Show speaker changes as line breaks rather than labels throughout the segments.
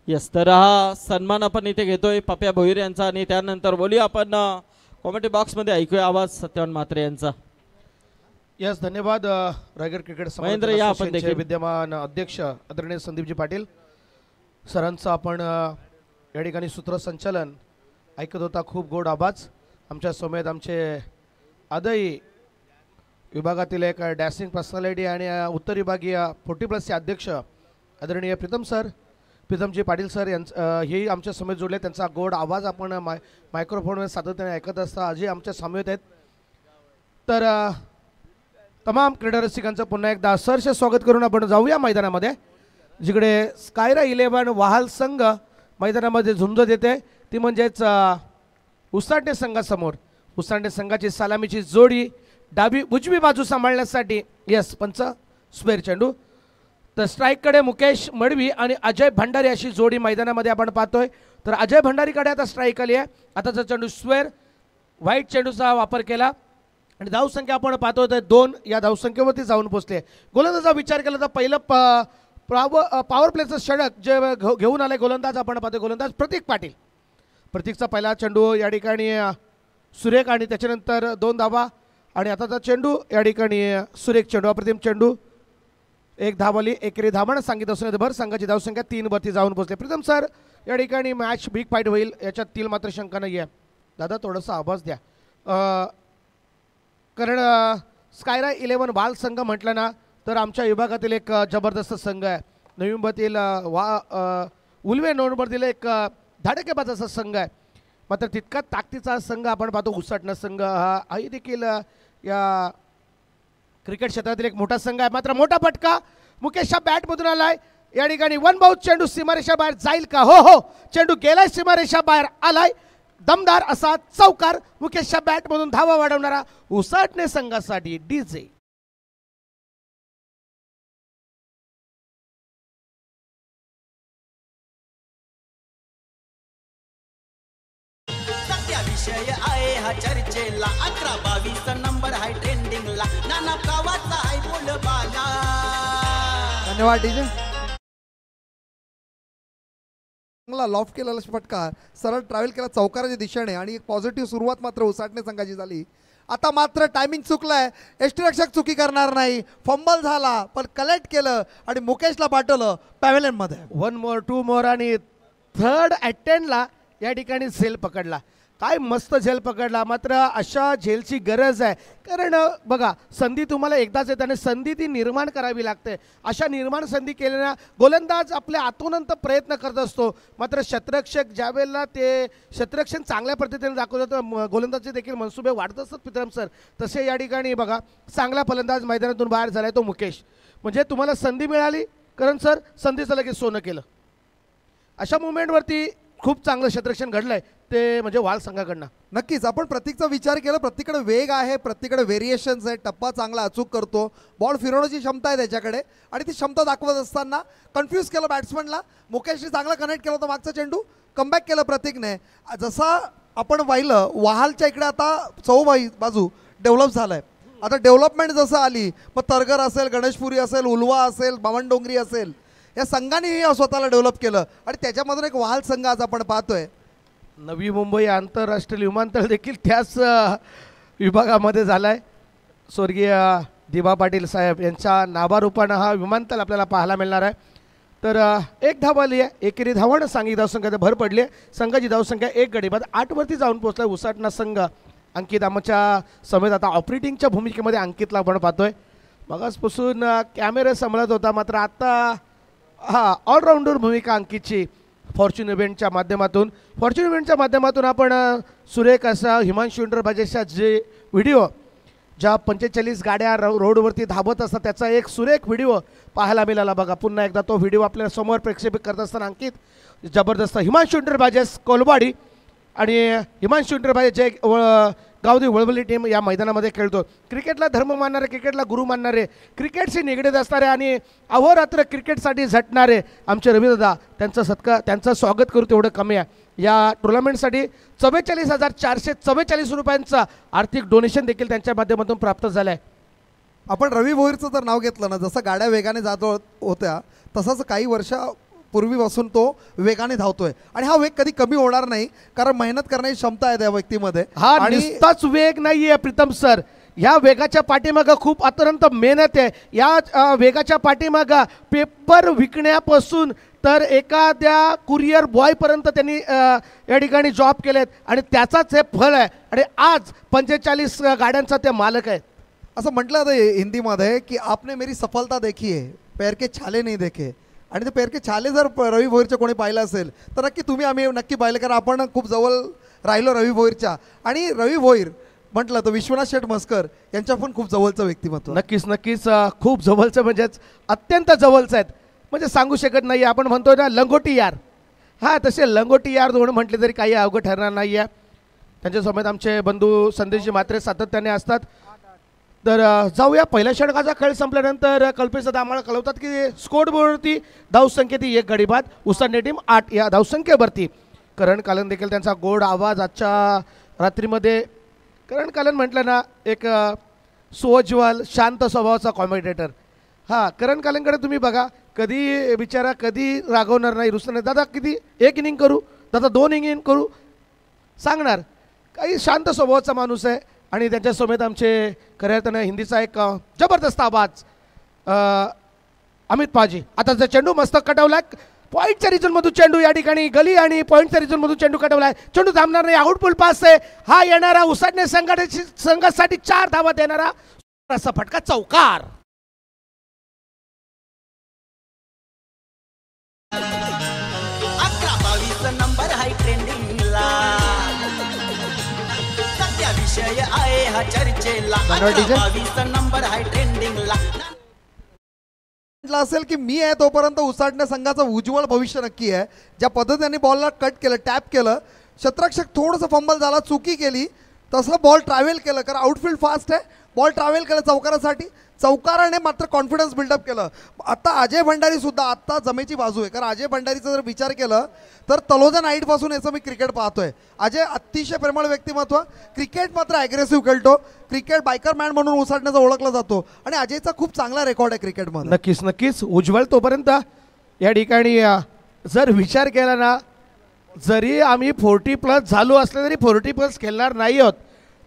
Yes, तर हा सन्मान आपण इथे घेतोय पप्या भोईर यांचा आणि त्यानंतर बोलूया आपण कॉमेंट्री बॉक्समध्ये ऐकूया आवाज सत्यवान म्हात्रे यांचा.
यस, धन्यवाद. रायगड क्रिकेट
महेंद्र या आपण देखील
विद्यमान अध्यक्ष आदरणीय संदीपजी पाटील सरांचं आपण या ठिकाणी सूत्रसंचालन ऐकत होता. खूप गोड आवाज. आमच्या समेत आमचे आदई विभागातील एक डॅसिंग पर्सनॅलिटी आणि उत्तर विभागीय 40+ अध्यक्ष आदरणीय प्रीतमजी पाटील सर यांचं हेही आमच्या समेत जोडले. त्यांचा गोड आवाज आपण मायक्रोफोनवर सातत्याने ऐकत असता. आजही आमच्या समेत आहेत. तर तमाम क्रीडा रसिकांचं पुन्हा एकदा सहर्ष स्वागत करून आपण जाऊया मैदानामध्ये, जिकडे स्कायरा 11 वाहाल संघ मैदानामध्ये झुंज देते. ती म्हणजेच उसाटे संघासमोर उसाटे संघाची सलामीची जोडी उजवी बाजू सांभाळण्यासाठी यस पंच स्क्वेअर चेंडू. तर स्ट्राईककडे मुकेश मडवी आणि अजय भंडारी अशी जोडी मैदानामध्ये आपण पाहतोय. तर अजय भंडारीकडे आता स्ट्राईक आली आहे. आताचा चेंडू स्क्वेअर व्हाईट चेंडूचा वापर केला आणि धावसंख्या आपण पाहतोय तर 2 या धावसंख्येवरती जाऊन पोहोचले. गोलंदाजाचा विचार केला तर पहिलं पॉवर प्लेचं षटक जे घेऊन आले गोलंदाज आपण पाहतोय गोलंदाज प्रतीक पाटील. प्रतीकचा पहिला चेंडू या ठिकाणी सुरेख आणि त्याच्यानंतर 2 धावा आणि आताचा चेंडू या ठिकाणी सुरेख चेंडू अप्रतिम चेंडू. 1 धावली एकेरी धावण सांगितलं असून भर संघाची धावसंख्या 3 वरती जाऊन पोहोचले. प्रीतम सर या ठिकाणी मॅच बिग फाईट होईल याच्यात मात्र शंका नाही आहे. दादा थोडासा आवाज द्या. कारण स्कायरा 11 बाल संघ म्हटलं ना तर आमच्या विभागातील एक जबरदस्त संघ आहे. नवी मुंबईतील उल्वे नोडमधील एक धडकेबाज असा संघ आहे. मात्र तितका ताकदीचा संघ आपण पाहतो उसाटणा संघ हाही देखील या क्रिकेट क्षेत्रातील एक मोठा संघ आहे. मात्र मोठा फटका मुकेशच्या बॅटमधून आलाय. या ठिकाणी 1 बाउंस चेंडू सीमारेषा बाहेर जाईल का? हो, चेंडू गेलाय सीमारेषा बाहेर आलाय. दमदार असा चौकार मुकेशच्या बॅटमधून धावा वाढवणारा उसाटणे संघासाठी डीजे.
विषय आहे हा चर्चेला 11-22 नंबर हाय ट्रेंडिंगला नाना गावाचा हाय बोलबाला.
धन्यवाद डीजे. चांगला लॉफ्ट केलेला फटका सरळ ट्रॅव्हल केला चौकाराच्या दिशेने आणि एक पॉझिटिव्ह सुरुवात मात्र उसाटणे संघाची झाली. आता मात्र टायमिंग चुकलाय. यष्टीरक्षक चुकी करणार नाही. फंबल झाला पण कलेक्ट केलं आणि मुकेशला पाठवलं पॅव्हेलियनमध्ये.
1 मोर 2 मोर आणि 3rd अटेम्प्टला या ठिकाणी झेल पकडला. काय मस्त झेल पकडला. मात्र अशा झेलची गरज आहे. कारण बघा संधी तुम्हाला एकदाच येते आणि संधी ती निर्माण करावी लागते. अशा निर्माण संधी केलेल्या गोलंदाज आपल्या आतोनंत प्रयत्न करत असतो. मात्र शतरक्षक ज्यावेळेला ते शतरक्षण चांगल्या पद्धतीने दाखवतात तर गोलंदाजचे देखील मनसुबे वाढत असतात. प्रीतम सर तसे या ठिकाणी बघा चांगला फलंदाज मैदानातून बाहेर झालाय तो मुकेश. म्हणजे तुम्हाला संधी मिळाली कारण सर संधीचं लगेच सोनं केलं. अशा मुवमेंटवरती खूप चांगलं क्षेत्ररक्षण घडलंय ते म्हणजे वाल संघाकडनं.
नक्कीच आपण प्रत्येकचा विचार केला. प्रत्येकडे वेग आहे, प्रत्येकडे व्हेरिएशन्स आहे. टप्पा चांगला अचूक करतो. बॉल फिरवण्याची क्षमता आहे त्याच्याकडे आणि ती क्षमता दाखवत असताना कन्फ्यूज केलं बॅट्समनला. मुकेशने चांगला कनेक्ट केला होता मागचा चेंडू. कमबॅक केलं प्रतीकने. जसा आपण पाहिलं वाहालच्या इकडे आता बाजू डेव्हलप झालाय. आता डेव्हलपमेंट जसं आली मग तरगर असेल, गणेशपुरी असेल, उलवा असेल, बावनडोंगरी असेल या संघानेही स्वतःला डेव्हलप केलं आणि त्याच्यामधून एक वाहाल संघ आज आपण पाहतोय.
नवी मुंबई आंतरराष्ट्रीय विमानतळ देखील त्याच विभागामध्ये झालाय. स्वर्गीय दिबा पाटील साहेब यांच्या नावारूपानं हा विमानतळ आपल्याला पाहायला मिळणार आहे. तर 1 धाव आली आहे. एकेरी धावण सांगी धावसंख्या भर पडली आहे. संघाची धावसंख्या 1 गडी बाद 8 वरती जाऊन पोहोचला उसाटणा संघ. अंकित आमच्या समेत आता ऑपरेटिंगच्या भूमिकेमध्ये अंकितला आपण पाहतोय. मगासपासून कॅमेरा सांभाळत होता मात्र आता ऑलराऊंडर भूमिका अंकितची. फॉर्च्यून इव्हेंटच्या माध्यमातून आपण सुरेख असा हिमांशू इंटरप्राइजेसचा जे व्हिडिओ ज्या 45 गाड्या रोडवरती धावत असतात त्याचा एक सुरेख व्हिडिओ पाहायला मिळाला. बघा पुन्हा एकदा तो व्हिडिओ आपल्या समोर प्रक्षेपित करत असताना अंकित जबरदस्त हिमांशू इंटरप्राइजेस कोलवाडी आणि हिमांशू इंटरप्राइजेस जे गावदी वळवली टीम या मैदानामध्ये खेळतो. क्रिकेटला धर्म मानणारे, क्रिकेटला गुरु मानणारे, क्रिकेटशी निगडीत असणारे आणि अहोरात्र क्रिकेटसाठी झटणारे आमचे रविदादा त्यांचं स्वागत करू तेवढं कमी आहे. या टुर्नामेंटसाठी 44,444 रुपयांचा आर्थिक डोनेशन देखील त्यांच्या माध्यमातून प्राप्त झालं आहे.
आपण रवी भोईरचं जर नाव घेतलं ना, जसं गाड्या वेगाने जात होत्या तसंच काही वर्षापूर्वीपासून तो वेगाने धावतोय आणि हा वेग कधी कमी होणार नाही, कारण मेहनत करण्याची क्षमता आहे त्या व्यक्तीमध्ये.
हा
आणि
नुसताच वेग नाहीये प्रीतम सर, या वेगाच्या पाठीमागं खूप अत्यंत मेहनत आहे. या वेगाच्या पाठीमागं पेपर विकण्यापासून तर एखाद्या कुरिअर बॉयपर्यंत त्यांनी या ठिकाणी जॉब केलेत आणि त्याचाच हे फळ आहे. आणि आज 45 गाड्यांचा ते मालक आहेत.
असं म्हटलं जातं हिंदीमध्ये की आपने मेरी सफलता देखी है, पैर के छाले नहीं देखे. आणि ते पैर के छाले जर रवी भोईरचे कोणी पाहिलं असेल तर नक्की आम्ही नक्की पाहिलं, कारण आपण खूप जवळ राहिलो रवी भोईरच्या. आणि रवी भोईर म्हटलं तर विश्वनाथ शेठ मस्कर यांच्या पण खूप जवळचं व्यक्तिमत्व.
नक्कीच खूप जवळचं, म्हणजेच अत्यंत जवळचं आहेत, म्हणजे सांगू शकत नाही. आपण म्हणतोय ना लंगोटी यार, हा तसे लंगोटी यार दोन म्हटले तरी काही अवघड ठरणार नाही आहे. त्यांच्यासमोर आमचे बंधू संदेशजी म्हात्रे सातत्याने असतात. तर जाऊया पहिल्या षटकाचा खेळ संपल्यानंतर कल्पेश दादा आम्हाला कळवतात की स्कोरबोर्डवरती धावसंख्या ती 1 गडी बाद, उसाने टीम 8 या धावसंख्येवरती. करण कालन देखील त्यांचा गोड आवाज आजच्या रात्रीमध्ये. करण कालन म्हटलं ना एक सोज्वल शांत स्वभावाचा कॉमेंटेटर. हां, करण कालनकडे तुम्ही बघा, कधी बिचारा कधी रागवणार नाही, रुसणार नाही. दादा किती 1 इनिंग करू, दादा 2 इनिंग करू सांगणार, काही शांत स्वभावाचा माणूस आहे. आणि त्यांच्यासमोर आमचे खऱ्या अर्थानं हिंदीचा एक जबरदस्त आवाज अमित पाजी. आता जर चेंडू मस्त कटवला, पॉईंटच्या रिजनमधून चेंडू या ठिकाणी गली आणि पॉईंटच्या रिजनमधून चेंडू कटवलाय. चेंडू थांबणार नाही, आउटफुल पास आहे. हा येणारा उसाडणे संघासाठी 4 धावा देणारा असा फटका, चौकार.
11-22 नंबर हाय ट्रेंडिंगला, सध्या विषय आहे हा चर्चेला. 11-22 नंबर हाय ट्रेंडिंगला.
म्हटलं असेल की मी आहे तोपर्यंत उसाटणे संघाचं उज्ज्वल भविष्य नक्की आहे. ज्या पद्धतीने बॉलला कट केलं, टॅप केलं, शतरक्षक थोडंसं फंबल झाला, चुकी केली, तसं बॉल ट्रॅव्हल केलं, कारण आउटफील्ड फास्ट आहे, बॉल ट्रॅव्हल केलं चौकारासाठी, चौकाराने मात्र कॉन्फिडन्स बिल्डअप केलं. आता अजय भंडारी सुद्धा आत्ता जमेची बाजू आहे, कारण अजय भंडारीचं जर विचार केलं तर तलोजा नाईटपासून याचं मी क्रिकेट पाहतोय. अजय अतिशय प्रेमळ व्यक्तिमत्व, क्रिकेट मात्र ॲग्रेसिव्ह खेळतो, क्रिकेट बायकर मॅन म्हणून उसाटण्याचा ओळखला जातो आणि अजयचा खूप चांगला रेकॉर्ड आहे क्रिकेटमध्ये.
नक्कीच उज्ज्वल. तोपर्यंत या ठिकाणी जर विचार केला ना, जरी आम्ही 40+ झालो असले तरी 40+ खेळणार नाही आहोत.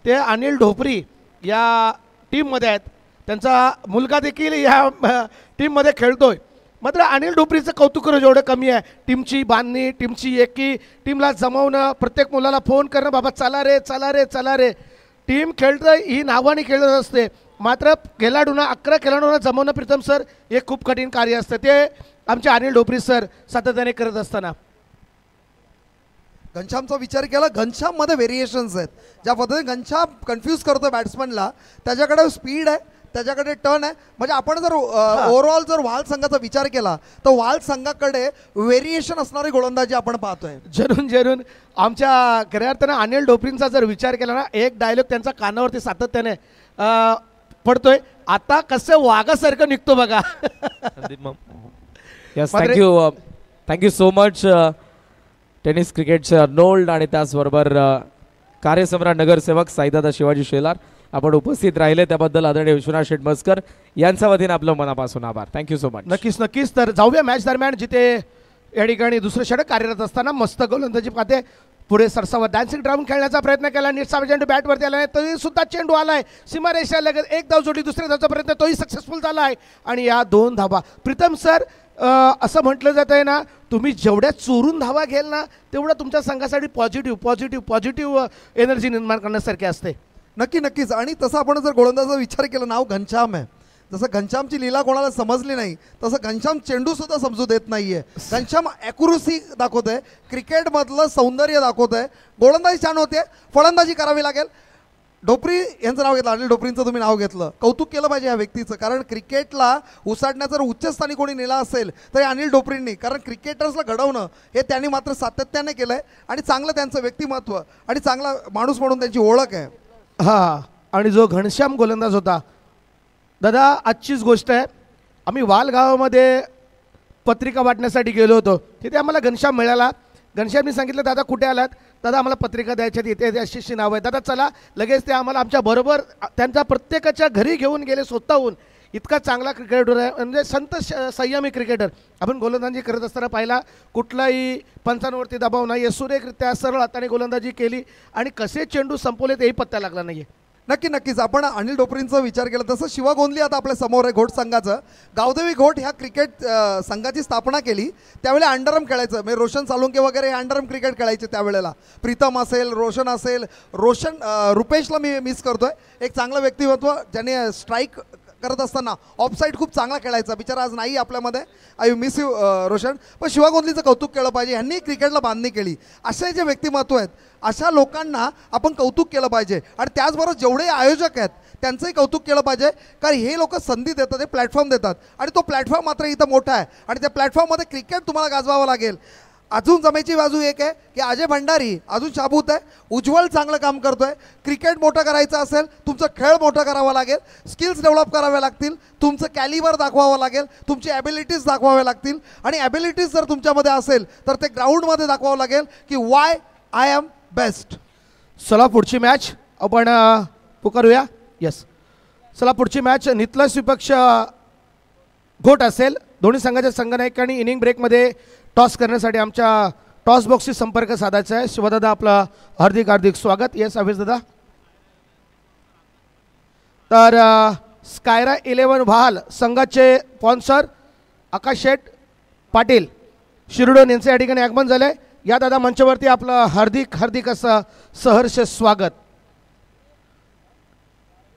ते अनिल ढोपरी या टीममध्ये आहेत, त्यांचा मुलगा देखील या टीममध्ये खेळतोय. मात्र अनिल ढोपरीचं कौतुक करणं जेवढं कमी आहे. टीमची बांधणी, टीमची एकी, टीमला जमवणं, प्रत्येक मुलाला फोन करणं, बाबा चला रे चला रे चला रे. टीम खेळतं ही नावाने खेळत असते, मात्र खेळाडूंना 11 खेळाडूंना जमवणं प्रीतम सर हे खूप कठीण कार्य असतं. ते आमचे अनिल ढोपरी सर सातत्याने करत असताना.
घनश्यामचा विचार केला, घनश्याममध्ये व्हेरिएशन्स आहेत. ज्या पद्धतीने घनश्याम कन्फ्यूज करतो बॅट्समनला, त्याच्याकडे स्पीड आहे, त्याच्याकडे टर्न आहे. म्हणजे आपण जर ओव्हरऑल जर वाल संघाचा विचार केला तर वाल संघाकडे व्हेरिएशन असणारी गोलंदाजी आपण पाहतोय.
जरून आमच्या खऱ्या अर्थानं अनिल ढोपरींचा जर विचार केला ना, एक डायलॉग त्यांचा कानावरती सातत्याने पडतोय, आता कसं वाघासारखं निघतो बघा.
Yes, thank you so much tennis क्रिकेटचे अर्नोल्ड आणि त्याचबरोबर कार्यसम्राट नगरसेवक साईदादा शिवाजी शेलार आपण उपस्थित राहिले त्याबद्दल आदरणीय विश्वनाथ शेठ मस्कर यांच्या वतीने आपलं मनापासून आभार. Thank you so much.
नक्कीच. तर जाऊया मॅच दरम्यान, जिथे या ठिकाणी दुसरं षटक कार्यरत असताना मस्त गोलंदाजी पाहते, पुढे सरसावत डान्सिंग ड्राऊन खेळण्याचा प्रयत्न केला, नीटसा चेंडू बॅटवरती आला नाही तरी सुद्धा चेंडू आलाय सीमारेषा लगत, एक धाव जोडली, दुसऱ्या धावचा प्रयत्न तोही सक्सेसफुल झाला आहे आणि या 2 धावा. प्रीतम सर, असं म्हटलं जात आहे ना, तुम्ही जेवढ्या चोरून धावा घ्याल ना तेवढं तुमच्या संघासाठी पॉझिटिव्ह एनर्जी निर्माण करण्यासारखे असते.
नक्कीच. आणि तसं आपण जर गोलंदाजाचा विचार केला, नाव घनश्याम आहे, जसं घनश्यामची लीला कोणाला समजली नाही तसं घनश्याम चेंडू सुद्धा समजू देत नाहीये. घनश्याम ॲक्युरसी दाखवतोय, क्रिकेटमधलं सौंदर्य दाखवतोय, गोलंदाजी छान होते, फलंदाजी करावी लागेल. ढोपरी यांचं नाव घेतलं, अनिल ढोपरींचं तुम्ही नाव घेतलं, कौतुक केलं पाहिजे ह्या व्यक्तीचं, कारण क्रिकेटला उसाटण्याचं जर उच्चस्थानी कोणी नेला असेल तर अनिल ढोपरींनी, कारण क्रिकेटर्सला घडवणं हे त्यांनी मात्र सातत्याने केलं आहे आणि चांगलं त्यांचं व्यक्तिमत्व आणि चांगला माणूस म्हणून त्यांची ओळख आहे.
हां, आणि जो घनश्याम गोलंदाज होता दादा, आजचीच गोष्ट आहे, आम्ही वाल गावामध्ये पत्रिका वाटण्यासाठी गेलो होतो, तिथे आम्हाला घनश्याम मिळाला. घनश्यामनी सांगितलं दादा कुठे आलात, दादा आम्हाला पत्रिका द्यायच्यात, इथे अशी नावं आहे, दादा चला लगेच ते आम्हाला आमच्या बरोबर त्यांच्या प्रत्येकाच्या घरी घेऊन गेले स्वतःहून. इतका चांगला क्रिकेटर आहे, म्हणजे संत संयमी क्रिकेटर. आपण गोलंदाजी करत असताना पाहिला, कुठलाही पंचांवरती दबाव नाही आहे, सुरेखरित्या सरळ हाताने गोलंदाजी केली आणि कसे चेंडू संपवले तेही पत्ता लागला नाही आहे.
नक्कीच आपण अनिल ढोपरेंचा विचार केला तसं शिवा गोंधली आता आपल्या समोर आहे घोट संघाचं. गावदेवी घोट ह्या क्रिकेट संघाची स्थापना केली त्यावेळेला अंडरम खेळायचं, म्हणजे रोशन सालुंके वगैरे हे अंडरम क्रिकेट खेळायचे त्यावेळेला. प्रीतम असेल, रोशन असेल, रुपेशला मी मिस करतोय, एक चांगलं व्यक्तिमत्व ज्याने स्ट्राईक करत असताना ऑफसाईड खूप चांगला खेळायचा. बिचारा आज नाही आपल्यामध्ये, आय मिस यू रोशन. पण शिवा गोंधलीचं कौतुक केलं पाहिजे, ह्यांनी क्रिकेटला बांधणी केली. असे जे व्यक्तिमत्व आहेत अशा लोकांना आपण कौतुक केलं पाहिजे आणि त्याचबरोबर जेवढे आयोजक आहेत त्यांचंही कौतुक केलं पाहिजे, कारण हे लोक संधी देतात, हे प्लॅटफॉर्म देतात आणि तो प्लॅटफॉर्म मात्र इथं मोठा आहे आणि त्या प्लॅटफॉर्ममध्ये क्रिकेट तुम्हाला गाजवावं लागेल. अजून जमेची बाजू एक आहे की अजय भंडारी अजून शाबूत आहे, उज्ज्वल चांगलं काम करतोय. क्रिकेट मोठं करायचं असेल तुमचं खेळ मोठं करावं लागेल, स्किल्स डेव्हलप करावे लागतील, तुमचं कॅलिबर दाखवावं लागेल, तुमची ॲबिलिटीज दाखवावे लागतील आणि ॲबिलिटीज जर तुमच्यामध्ये असेल तर ते ग्राउंडमध्ये दाखवावं लागेल की वाय आय एम बेस्ट.
चला पुढची मॅच आपण पुकारूया. येस, चला पुढची मॅच नितलस विपक्ष घोट असेल. दोन्ही संघाच्या संघनायकांनी इनिंग ब्रेकमध्ये टॉस करण्यासाठी आमच्या टॉस बॉक्सशी संपर्क साधायचा आहे. शिवदादा आपलं हार्दिक हार्दिक स्वागत. येस अभिष दादा. तर स्कायरा 11 व्हाल संघाचे स्पॉन्सर आकाश शेठ पाटील शिरडोन यांचे या ठिकाणी आगमन झाले. या दादा मंचावरती आपलं हार्दिक हार्दिक असं सहर्ष स्वागत.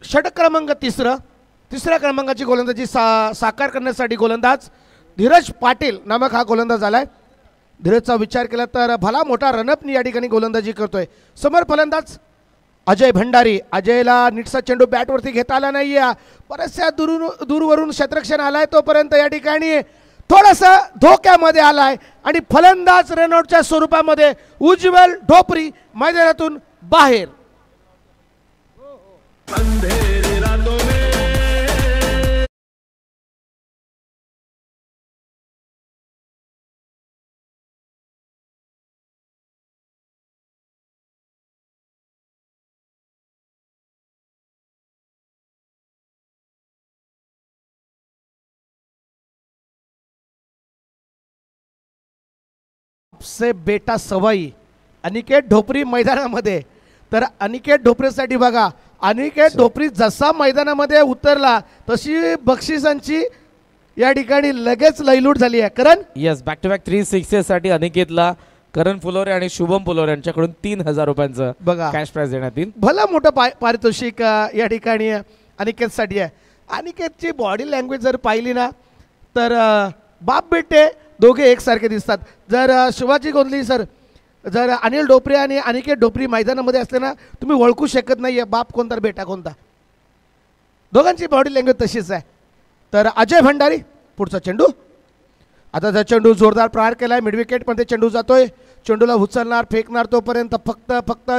षटक क्रमांक तिसऱ्या क्रमांकाची गोलंदाजी साकार करण्यासाठी गोलंदाज धीरज पाटील नामक हा गोलंदाज आलाय. धीरजचा विचार केला तर भला मोठा रनअपनी या ठिकाणी गोलंदाजी करतोय. समोर फलंदाज अजय भंडारी. अजयला नीटसा चेंडू बॅटवरती घेता आला नाही आहे, बऱ्याचशा दूरवरून क्षेत्ररक्षण आलाय, तोपर्यंत या ठिकाणी थोडासा धोक्यामध्ये आलाय आणि फलंदाज रनआउटच्या स्वरूपामध्ये उज्ज्वल ढोपरी मैदानातून बाहेर. से बेटा सवाई अनिकेत ढोपरी मैदानामध्ये. तर अनिकेत ढोपरेसाठी बघा, अनिकेत ढोपरी जसा मैदानामध्ये उतरला तशी बक्षिसांची या ठिकाणी लगेच लयलूट झाली आहे. करण
येस, बॅक टू बॅक 3 सिक्सेससाठी अनिकेतला करण फुलोरे आणि शुभम फुलोरे यांच्याकडून 3000 रुपयांचं
बघा
कॅश प्राइज देण्यात येईल.
भलं मोठं पारितोषिक या ठिकाणी अनिकेतसाठी आहे. अनिकेतची बॉडी लँग्वेज जर पाहिली ना तर बाप बेटे दोघे एकसारखे दिसतात. जर शिवाजी गोंधली सर, जर अनिल ढोपरे आणि अनिकेत ढोपरी मैदानामध्ये असले ना तुम्ही ओळखू शकत नाही आहे बाप कोणता बेटा कोणता. दोघांची बॉडी लँग्वेज तशीच आहे. तर अजय भंडारी पुढचा चेंडू. आता जर चेंडू जोरदार प्रहार केला आहे, मिडविकेटमध्ये चेंडू जातोय, चेंडूला उचलणार फेकणार तोपर्यंत फक्त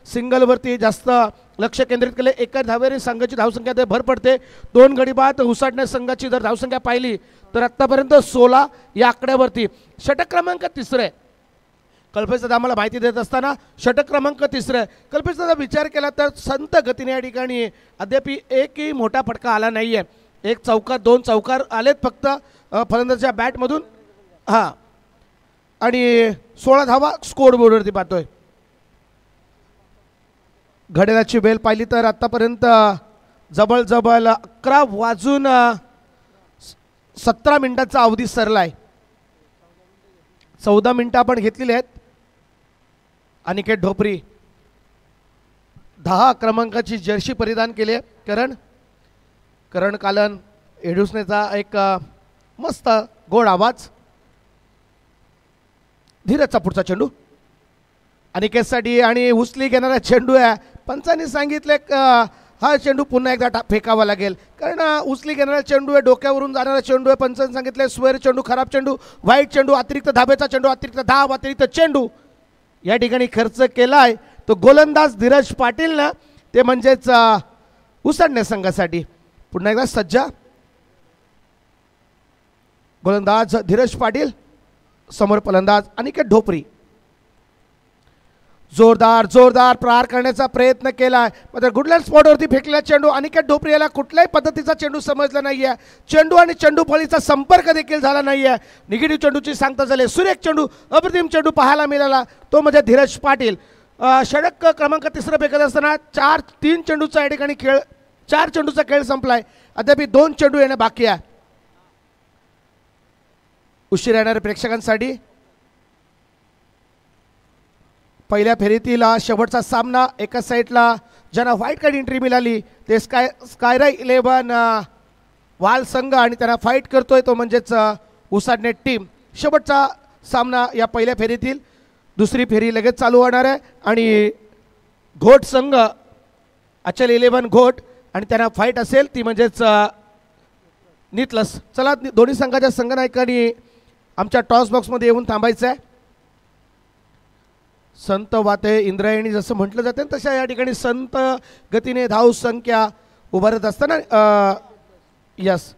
सिंगलवरती जास्त लक्ष केंद्रित केले. एका धावेने संघाची धावसंख्या भर पडते. 2 गडी बाद उसाटण्या संघाची जर धावसंख्या पाहिली तर आत्तापर्यंत 16 या आकड्यावरती. षटक क्रमांक 3 कल्पेश दादा आम्हाला माहिती देत असताना षटक क्रमांक 3 कल्पेश दादा विचार केला तर संत गतीने या ठिकाणी अद्याप एकही मोठा फटका आला नाही आहे. 1 चौकार 2 चौकार आलेत फक्त फलंदाजाच्या बॅटमधून. हां, आणि 16 धावा स्कोर बोर्डवरती पाहतोय. घड्याळाची बेल पाहिली तर आत्तापर्यंत जवळ 11 वाजून 17 मिनिटांचा अवधी सरला आहे. 14 मिनिटं आपण घेतलेली आहेत. अनिकेत ढोपरी 10 क्रमांकाची जर्सी परिधान केली आहे. करण कालन एडुसनेचा एक मस्त गोड आवाज. धीरजचा पुढचा चेंडू अनिकेतसाठी आणि उचली घेणारा चेंडू आहे. पंचांनी सांगितले हा चेंडू पुन्हा एकदा फेकावा लागेल, कारण उचली घेणारा चेंडू आहे, डोक्यावरून जाणारा चेंडू आहे. पंचांनी सांगितले स्वेर चेंडू, खराब चेंडू, वाईट चेंडू, अतिरिक्त धाब्याचा चेंडू, अतिरिक्त धाव, अतिरिक्त चेंडू या ठिकाणी खर्च केलाय तो गोलंदाज धीरज पाटील ना, ते म्हणजेच उसळणे संघासाठी. पुन्हा एकदा सज्जा गोलंदाज धीरज पाटील समोर फलंदाज अनिकेत ढोपरी. जोरदार जोरदार प्रहार करण्याचा प्रयत्न केला, मात्र गुडलँड स्पॉटवरती फेकलेला चेंडू. अनिकेत ढोपरी याला कुठल्याही पद्धतीचा चेंडू समजला नाहीये. चेंडू आणि चेंडू फळीचा संपर्क देखील झाला नाहीये. निगेटिव्ह चेंडूची सांगता झाली. सुरेख चेंडू, अप्रतिम चेंडू पाहायला मिळाला, तो म्हणजे धीरज पाटील. षटक क्रमांक 3 फेकत असताना 3 चेंडूचा या ठिकाणी खेळ, 4 चेंडूचा खेळ संपलाय. अद्याप 2 चेंडू येणं बाकी आहे. उशीर येणाऱ्या प्रेक्षकांसाठी पहिल्या फेरीतील शेवटचा सामना. एका साईडला ज्यांना व्हाईट कार्ड एंट्री मिळाली ते स्कायराय 11 वाल संघ आणि त्यांना फाईट करतोय तो म्हणजेच उसाडणे टीम. शेवटचा सामना या पहिल्या फेरीतील. दुसरी फेरी लगेच चालू होणार आहे आणि घोट संघ अचल 11 घोट आणि त्यांना फाईट असेल ती म्हणजेच नितलस. चला दोन्ही संघाच्या संघनायकांनी आमच्या टॉस बॉक्समध्ये येऊन थांबायचं आहे. संत वाते इंद्रायणी जसं म्हटलं जाते तशा या ठिकाणी संत गतीने धाव संख्या उभारत असताना यस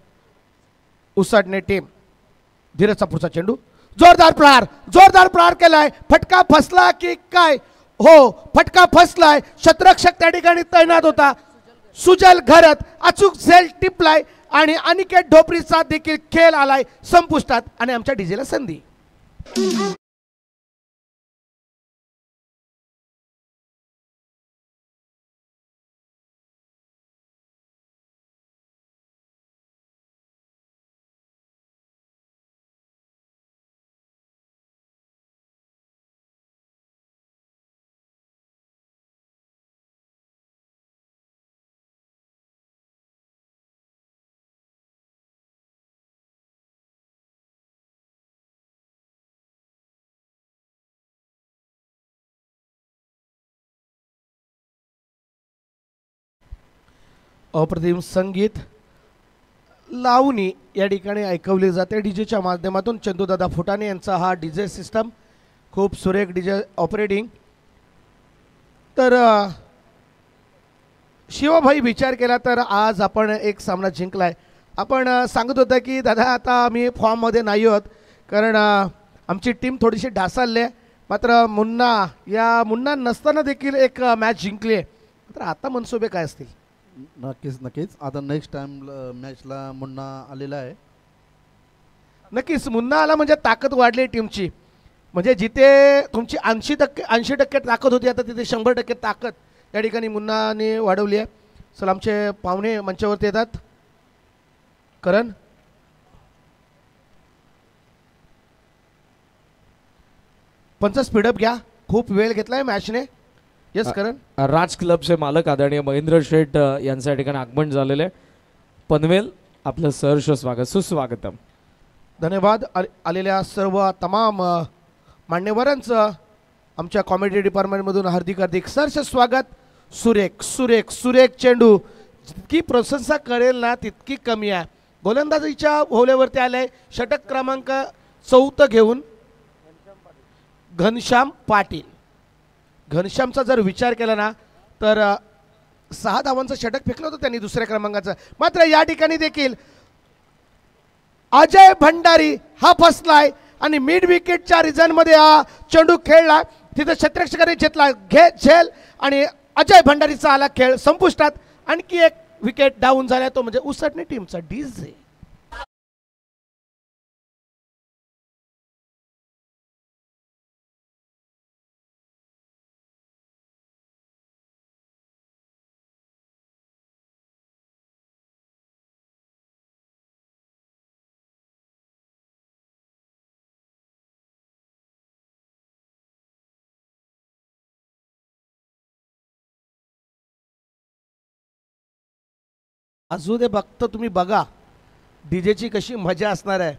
उसाडणे टीम. धीरजचा पुढचा चेंडू, जोरदार प्रहार केलाय. फटका फसला की काय? हो, फटका फसलाय. शतरक्षक त्या ठिकाणी तैनात होता. सुजल घरत अचूक झेल टिपलाय आणि अनिकेत ढोपरीचा देखील खेळ आलाय संपुष्टात आणि आमच्या डीजेला संधी. अप्रतिम संगीत लावणी या ठिकाणी ऐकवली जाते डीजेच्या माध्यमातून. चंदूदादा फुटाणे यांचा हा डीजे सिस्टम खूप सुरेख डीजे ऑपरेटिंग. तर शिवभाई विचार केला तर आज आपण एक सामना जिंकलाय. आपण सांगत होता की दादा आता आम्ही फॉर्ममध्ये नाही आहोत कारण आमची टीम थोडीशी ढासळली आहे. मात्र मुन्ना नसताना देखील एक मॅच जिंकली आहे. तर आता मनसुबे काय असतील?
नक्कीच आता नेक्स्ट टाइम मॅचला मुन्ना आलेला आहे.
नक्कीच मुन्ना आला म्हणजे ताकद वाढली टीमची. म्हणजे जिथे तुमची 80% ताकद होती आता तिथे 100% ताकद या ठिकाणी मुन्नाने वाढवली आहे. चला आमचे पाहुणे मंचावरती येतात. करण, पंच स्पीडअप घ्या, खूप वेळ घेतलाय मॅचने. यस करण.
राज क्लबचे मालक आदरणीय महेंद्र शेठ यांचं या ठिकाणी आगमन झालेलं आहे. पनवेल आपलं सहर्ष स्वागत, सुस्वागतम.
धन्यवाद. आलेल्या सर्व तमाम मान्यवरांचं आमच्या कॉमेडी डिपार्टमेंटमधून हार्दिक सहर्ष स्वागत. सुरेख चेंडू, जितकी प्रशंसा करेल ना तितकी कमी आहे. गोलंदाजीच्या भोवल्यावरती आले षटक क्रमांक 4 घेऊन घनश्याम पाटील. घनश्यामचा जर विचार केला ना तर 6 धावांचं षटक फेकलं होतं त्यांनी दुसऱ्या क्रमांकाचं. मात्र या ठिकाणी देखील अजय भंडारी हा फसलाय आणि मिड विकेटच्या रिझनमध्ये हा चेंडू खेळला. तिथे क्षेत्ररक्षकाने घेतला झेल आणि अजय भंडारीचा आला खेळ संपुष्टात. आणखी एक विकेट डाऊन झाला तो म्हणजे उसटणे टीमचा डीजे. अजून ते बघतो तुम्ही बघा डीजेची कशी मजा असणार आहे.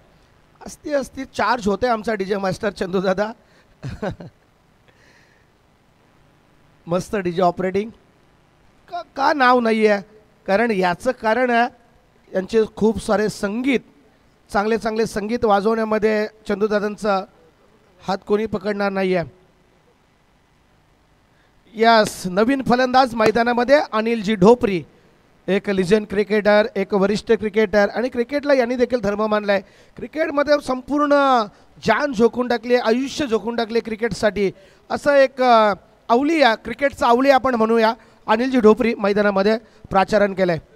असती चार्ज होते आमचा डीजे मास्टर चंदूदादा. मस्त डीजे ऑपरेटिंग. का नाव नाही आहे? कारण याचं कारण आहे यांचे खूप सारे संगीत, चांगले संगीत वाजवण्यामध्ये चंदूदादांचा हात कोणी पकडणार नाही आहे. यस, नवीन फलंदाज मैदानामध्ये अनिलजी ढोपरी. एक लिजंड क्रिकेटर, एक वरिष्ठ क्रिकेटर आणि क्रिकेटला यांनी देखील धर्म मानला आहे. क्रिकेटमध्ये संपूर्ण जान झोकून टाकली, आयुष्य झोकून टाकले क्रिकेटसाठी. असं एक अवलिया, क्रिकेटचा अवलिया आपण म्हणूया, अनिलजी ढोपरी मैदानामध्ये प्राचारण केलं आहे.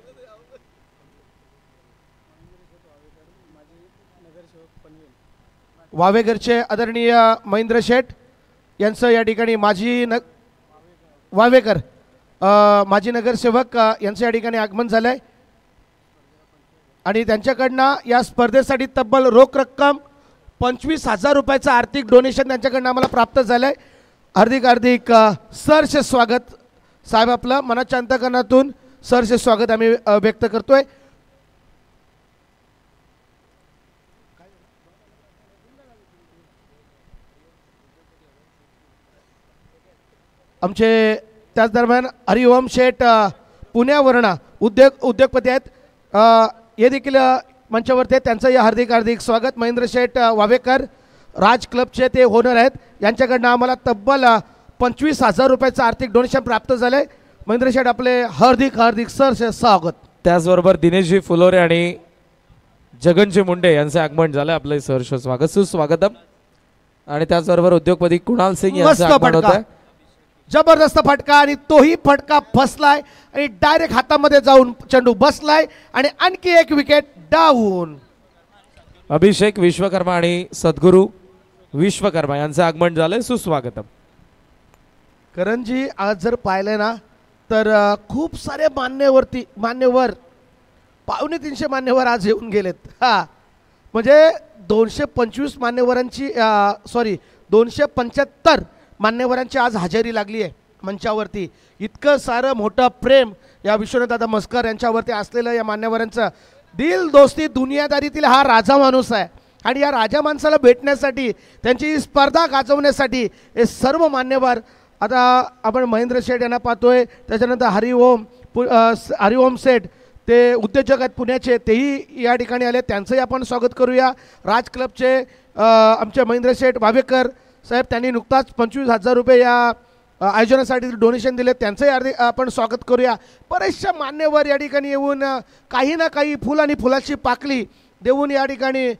वावेघरचे आदरणीय महेंद्र शेठ यांचं या ठिकाणी वावेकर माजी नगरसेवक यांचं या ठिकाणी आगमन झालं आहे आणि त्यांच्याकडनं या स्पर्धेसाठी तब्बल रोख रक्कम 25,000 रुपयाचं आर्थिक डोनेशन त्यांच्याकडनं आम्हाला प्राप्त झालं आहे. हार्दिक हार्दिक सहर्ष स्वागत साहेब, आपलं मनाच्या अंतःकरणातून सहर्ष स्वागत आम्ही व्यक्त करतोय. आमचे त्याच दरम्यान हरिओम शेठ पुण्यावर्ण उद्योगपती आहेत, हे देखील मंचावरती आहेत. त्यांचं या हार्दिक हार्दिक स्वागत. महेंद्र शेठ वावेकर राज क्लबचे ते ओनर आहेत, यांच्याकडनं आम्हाला तब्बल 25,000 रुपयाचं आर्थिक डोनेशन प्राप्त झाले. महेंद्र शेठ आपले हार्दिक हार्दिक सहर्ष स्वागत.
त्याचबरोबर दिनेशजी फुलोरे आणि जगनजी मुंडे यांचे आगमन झालं, आपलं सहर्ष स्वागत, सुस्वागतम. आणि त्याचबरोबर उद्योगपती कुणाल सिंग यांचं आगमन होत आहे.
जबरदस्त फटका आणि तोही फटका फसलाय आणि डायरेक्ट हातामध्ये जाऊन चेंडू बसलाय आणि आणखी एक विकेट डाऊन.
अभिषेक विश्वकर्मा आणि सद्गुरू विश्वकर्मा यांचं आगमन झालंय, सुस्वागतम.
करणजी आज जर पाहिलं ना तर खूप सारे मान्यवर 250 मान्यवर आज येऊन गेलेत. हा म्हणजे 225 मान्यवरांची 275 मान्यवरांची आज हजेरी लागली आहे मंचावरती. इतकं सारं मोठं प्रेम या विश्वनाथदादा मस्कर यांच्यावरती असलेलं या मान्यवरांचं. दिल दोस्ती दुनियादारीतील हा राजा माणूस आहे आणि या राजा माणसाला भेटण्यासाठी, त्यांची स्पर्धा गाजवण्यासाठी हे सर्व मान्यवर, आता आपण महेंद्र शेठ यांना पाहतोय, त्याच्यानंतर हरिओम शेठ ते उद्योजक आहेत पुण्याचे, तेही या ठिकाणी आले, त्यांचंही आपण स्वागत करूया. राज क्लबचे आमचे महेंद्र शेठ वावेकर साहेब, त्यांनी नुकताच 25,000 रुपये या आयोजनासाठी डोनेशन दिले, त्यांचंही आपण स्वागत करूया. बरेचशा मान्यवर या ठिकाणी येऊन काही ना काही फुल आणि फुलाची पाकळी देऊन या ठिकाणी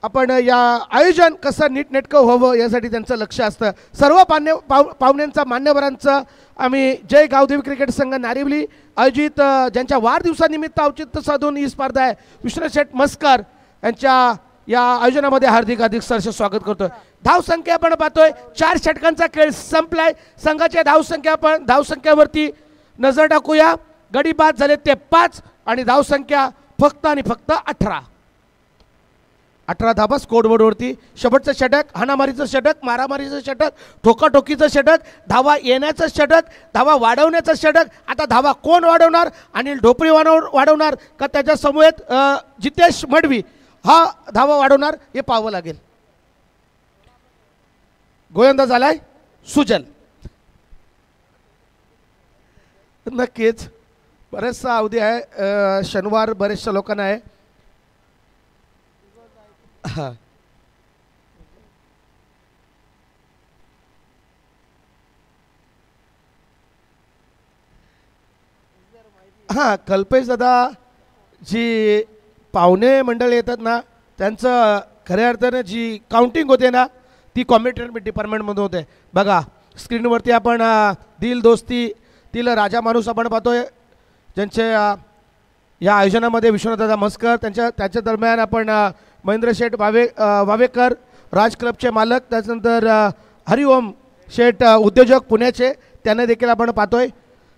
आपण या आयोजन कसं नीटनेटकं व्हावं यासाठी त्यांचं लक्ष असतं. सर्व पाहुण्यांचा मान्यवरांचं आम्ही जय गावदेवी क्रिकेट संघ नारिवली आयोजित ज्यांच्या वाढदिवसानिमित्त औचित्य साधून ही स्पर्धा आहे, विश्वनाथ शेठ मस्कर यांच्या या आयोजनामध्ये हार्दिक हार्दिक सहर्ष स्वागत करतोय. धावसंख्या आपण पाहतोय, 4 षटकांचा खेळ संपलाय. संघाच्या धावसंख्यावरती नजर टाकूया. गडी बाद झाले ते 5 आणि धावसंख्या फक्त आणि फक्त 18 धाबा स्कोरबोर्डवरती. शेवटचं षटक, हाणामारीचं षटक, मारामारीचं षटक, ठोकाठोकीचं षटक, धावा येण्याचं षटक, धावा वाढवण्याचं षटक. आता धावा कोण वाढवणार? अनिल ढोपरी वाढवणार का त्याच्या समूहात जितेश मडवी हा धावा वाढवणार? हे पाहावं लागेल. गोलंदाज आलाय सुजल. नक्कीच बरेचसा अवधी आहे, शनिवार बरेचशा लोकांना आहे. हां, कल्पेश दादा जी पाहुणे मंडळ येतात ना, त्यांचं खऱ्या अर्थानं जी काउंटिंग होते ना ती कॉम्पिटेंट डिपार्टमेंटमधून होते. बघा स्क्रीनवरती आपण दिल दोस्ती तील राजा माणूस आपण पाहतोय, ज्यांचे या आयोजनामध्ये विश्वनाथदादा मस्कर, त्याच्या दरम्यान आपण महेंद्र शेठ वावेकर राज क्लबचे मालक, त्याच्यानंतर हरिओम शेठ उद्योजक पुण्याचे, त्यांना देखील आपण पाहतोय.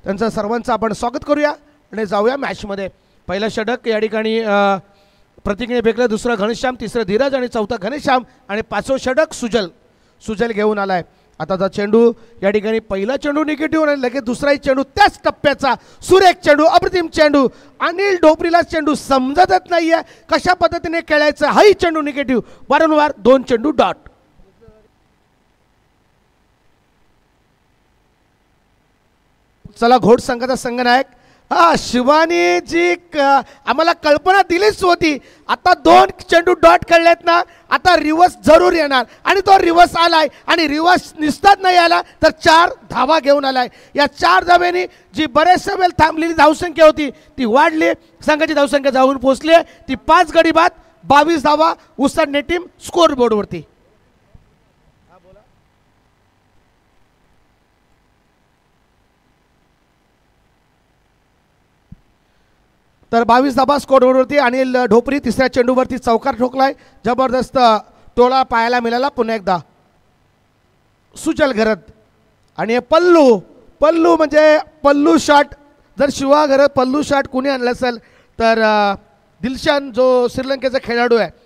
त्यांचं सर्वांचं आपण स्वागत करूया आणि जाऊया मॅचमध्ये. पहिलं षटक या ठिकाणी प्रतीकने फेकलं, दुसरं घनश्याम, तिसरं धीरज आणि चौथं घनश्याम आणि 5वं षटक सुजल घेऊन आलाय. आता चेंडू या ठिकाणी पहिला चेंडू निगेटिव्ह आणि लगेच दुसराही चेंडू त्याच टप्प्याचा सुरेख चेंडू, अप्रतिम चेंडू. अनिल ढोपरीला चेंडू समजतच नाहीये कशा पद्धतीने खेळायचं. हाही चेंडू निगेटिव्ह, वारंवार 2 चेंडू डॉट. चला घोड संघाचा संघनायक हा शिवानी जी आम्हाला कल्पना दिलीच होती. आता 2 चेंडू डॉट खेळलेत ना, आता रिवर्स जरूर येणार आणि तो रिवर्स आलाय आणि रिवर्स निसतात नाही आला तर 4 धावा घेऊन आलाय. या 4 धाव्यांनी जी बरेचशा वेळ थांबलेली धावसंख्या होती ती वाढली. संघाची धावसंख्या जाऊन पोहोचली. ती 5 गडी बाद 22 धावा उसाडणे टीम स्कोर बोर्डवरती. तर 22 धाबा स्कोरवरती अनिल ढोपरी तिसऱ्या चेंडूवरती चौकार ठोकलाय. जबरदस्त टोळा पाहायला मिळाला. पुन्हा एकदा सुजल घरत आणि पल्लू पल्लू म्हणजे पल्लू शॉट. जर शिवा घरत पल्लू शॉट कुणी आणलं असेल तर दिलशान जो श्रीलंकेचा खेळाडू आहे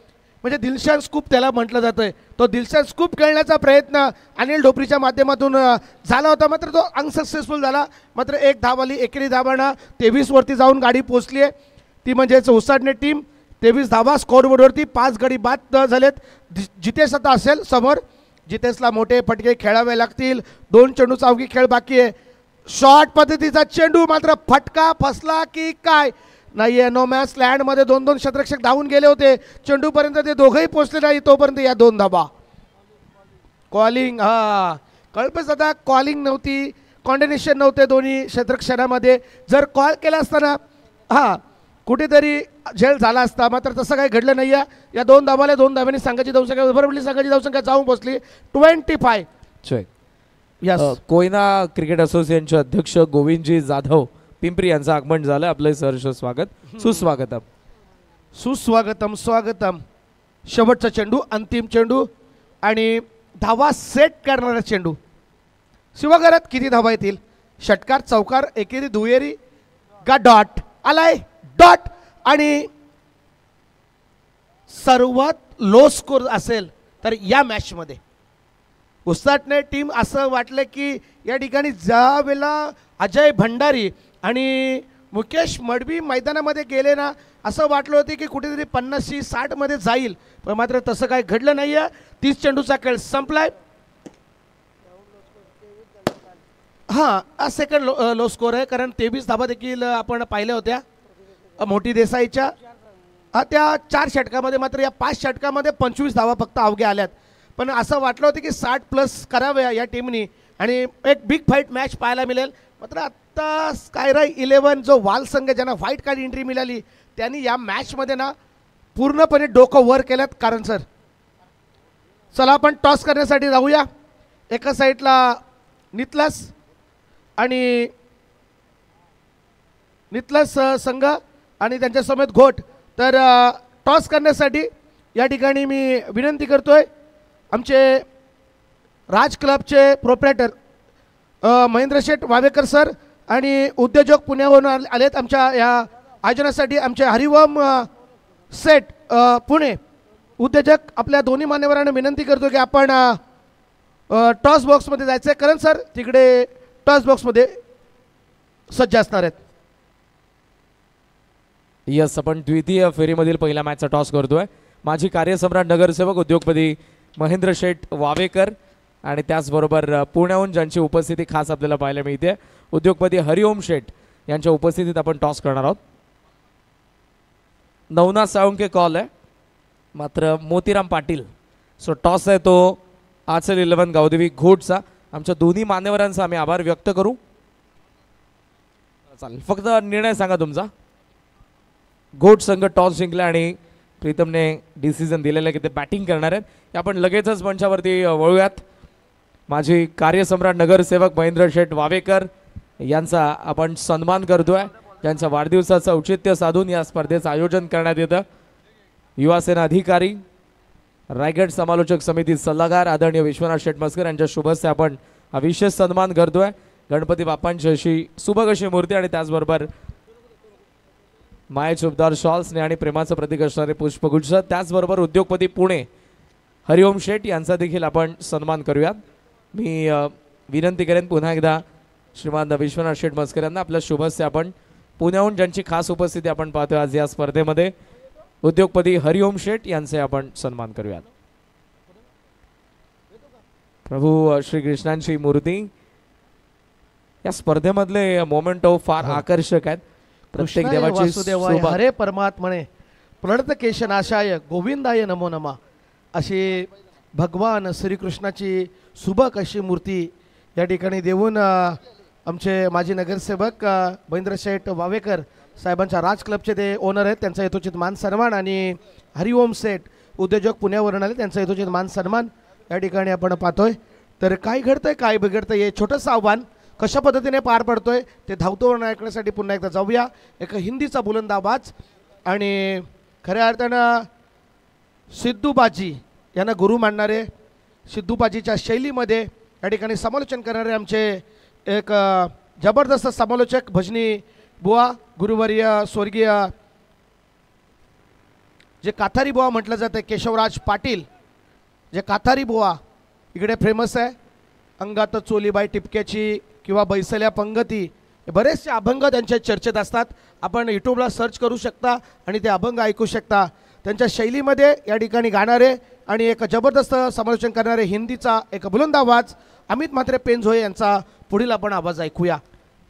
म्हणजे दिलशान स्कूप त्याला म्हटलं जातं. तो दिलशान स्कूप खेळण्याचा प्रयत्न अनिल ढोपरीच्या माध्यमातून झाला होता, मात्र तो अनसक्सेसफुल झाला. मात्र 1 धावाली एकेरी धावानं 23 वरती जाऊन गाडी पोचली आहे. ती म्हणजेच उसाडणे टीम 23 धावा स्कोरबोर्डवरती 5 गडी बाद झालेत. जितेश आता असेल समोर. जितेशला मोठे फटके खेळावे लागतील. 2 चेंडूचा अवघी खेळ बाकी आहे. शॉर्ट पद्धतीचा चेंडू मात्र फटका फसला की काय नाही आहे. नो मॅच लँडमध्ये 2-2 क्षेत्ररक्षक धावून गेले होते. चेंडूपर्यंत ते दोघंही पोचले नाही. तोपर्यंत या 2 धाबा. कॉलिंग कळपेच आता कॉलिंग नव्हती, कॉर्डिनेशन नव्हते दोन्ही क्षेत्ररक्षकांमध्ये. जर कॉल केला असताना कुठेतरी झेल झाला असता, मात्र तसं काही घडलं नाही आहे. या 2 धाबाला 2 धाब्यांनी संघाची धावसंख्या बरोबर संघाची धावसंख्या जाऊन पोहोचली 25. यस.
कोयना क्रिकेट असोसिएशनचे अध्यक्ष गोविंदजी जाधव पिंपरी यांचं आगमन झालं. आपलं सहर्ष स्वागत. सुस्वागतम.
सुस्वागतम स्वागतम. शेवटचा चेंडू अंतिम चेंडू आणि धावा सेट करणारा चेंडू. शिवघरात किती धावा येतील? षटकार चौकार एकेरी दुहेरी का डॉट आलाय डॉट. आणि सर्वात लो स्कोर असेल तर या मॅचमध्ये उसाटणे टीम असं वाटलं की या ठिकाणी ज्या वेळेला अजय भंडारी आणि मुकेश मडवी मैदानामध्ये गेले ना, असं वाटलं होतं की कुठेतरी 50-60 मध्ये जाईल, पण मात्र तसं काही घडलं नाही आहे. 30 चेंडूचा खेळ संपलाय. सेकंड लो स्कोर आहे, कारण 23 धाबा देखील आपण पाहिल्या होत्या मोठी देसाईच्या. त्या 4 षटकामध्ये, मात्र या 5 षटकामध्ये 25 धावा फक्त अवघ्या आल्यात. पण असं वाटलं होतं की 60+ कराव्या या टीमनी आणि एक बिग फाईट मॅच पाहायला मिळेल. मात्र आत्ता स्कायराय 11 जो वाल संघ ज्यांना व्हाईट कार्ड एंट्री मिळाली त्यांनी या मॅचमध्ये ना पूर्णपणे डोकं वर केलं. कारण सर चला आपण टॉस करण्यासाठी जाऊया. एका साईडला नितलस आणि नितलस संघ आणि त्यांच्यासमोर घोट. तर टॉस करण्यासाठी या ठिकाणी मी विनंती करतोय आमचे राज क्लबचे प्रोप्रायटर महेंद्र शेठ वावेकर सर आणि उद्योजक पुण्याहून आलेत आमच्या या आयोजनासाठी. आमचे हरिओम सेठ पुणे उद्योजक. आपल्या दोन्ही मान्यवरांना विनंती करतो की आपण टॉस बॉक्समध्ये जायचं आहे. करण सर तिकडे टॉस बॉक्समध्ये सज्ज असणार आहेत.
यस, आपण द्वितीय फेरीमधील पहिल्या मॅचचा टॉस करतोय. माजी कार्यसम्राट नगरसेवक उद्योगपती महेंद्र शेठ वावेकर आणि त्याचबरोबर पुण्याहून ज्यांची उपस्थिती खास आपल्याला पाहायला मिळते उद्योगपती हरिओम शेठ यांच्या उपस्थितीत आपण टॉस करणार आहोत. नवनाथ साळुंके कॉल आहे, मात्र मोतीराम पाटील. सो टॉस आहे तो आचल 11 गावदेवी घोटचा. आमच्या दोन्ही मान्यवरांचा आम्ही आभार व्यक्त करू. चालेल, फक्त निर्णय सांगा तुमचा. घोट संघ टॉस जिंकला आणि प्रीतमने डिसिजन दिलेलं आहे की ते बॅटिंग करणार आहेत. आपण लगेचच मंचावरती वळूयात. माझी कार्यसम्राट नगरसेवक महेंद्र शेठ वावेकर यांचा आपण सन्मान करतोय. त्यांच्या वाढदिवसाचं औचित्य साधून या स्पर्धेचं आयोजन करण्यात येतं. युवासेना अधिकारी, रायगड समालोचक समिती सल्लागार आदरणीय विश्वनाथ शेठ मस्कर यांच्या शुभहस्ते आपण हा विशेष सन्मान करतोय. गणपती बाप्पांची अशी सुबक अशी मूर्ती आणि त्याचबरोबर मायेचे उबदार शॉल्सने आणि प्रेमाचं प्रतीक असणारे पुष्पगुच्छ. त्याचबरोबर उद्योगपती पुणे हरिओम शेठ यांचा देखील आपण सन्मान करूयात. मी विनंती करेन पुन्हा एकदा श्रीमान विश्वनाथ शेठ मस्कर यांना आपल्या शुभहस्ते आपण पुण्याहून ज्यांची खास उपस्थिती आपण पाहतोय आज या स्पर्धेमध्ये उद्योगपती हरिओम शेठ यांचे आपण सन्मान करूयात. प्रभू श्रीकृष्णांची मूर्ती. या स्पर्धेमधले मोमेंट फार आकर्षक आहेत. प्रत्येक
कृष्णाय
देवाची
वासुदेवाय
शोभा
हरे परमात्मने प्रणत केशनाशाय गोविंदाय नमो नमा अशी भगवान श्रीकृष्णाची सुबक अशी मूर्ती या ठिकाणी देऊन आमचे माजी नगरसेवक महेंद्र शेठ वावेकर साहेबांच्या राज क्लबचे ते ओनर आहेत, त्यांचा यथोचित मान सन्मान, आणि हरिओम सेठ उद्योजक पुण्यावरून आले, त्यांचा यथोचित मान सन्मान या ठिकाणी आपण पाहतोय. तर काय घडतंय काय बिघडतंय हे छोटंसं आव्हान कशा पद्धतीने पार पडतोय ते धावतो ऐकण्यासाठी पुन्हा एकदा जाऊया. एक हिंदीचा बुलंद आवाज आणि खऱ्या अर्थानं सिद्धूबाजी यांना गुरु मानणारे, सिद्धूबाजीच्या शैलीमध्ये या ठिकाणी समालोचन करणारे आमचे एक जबरदस्त समालोचक भजनी बुवा गुरुवर्य स्वर्गीय जे काथारी बुवा म्हटलं जातं केशवराज पाटील, जे काथारी बुवा इकडे फेमस आहे. अंगात चोलीबाई टिपक्याची किंवा बैसल्या पंगती बरेचसे अभंग त्यांच्या चर्चेत असतात. आपण यूट्यूबला सर्च करू शकता आणि ते अभंग ऐकू शकता. त्यांच्या शैलीमध्ये या ठिकाणी गाणारे आणि एक जबरदस्त समालोचन करणारे हिंदीचा एक बुलंद आवाज अमित म्हात्रे पेंझोळे यांचा पुढील आपण आवाज ऐकूया.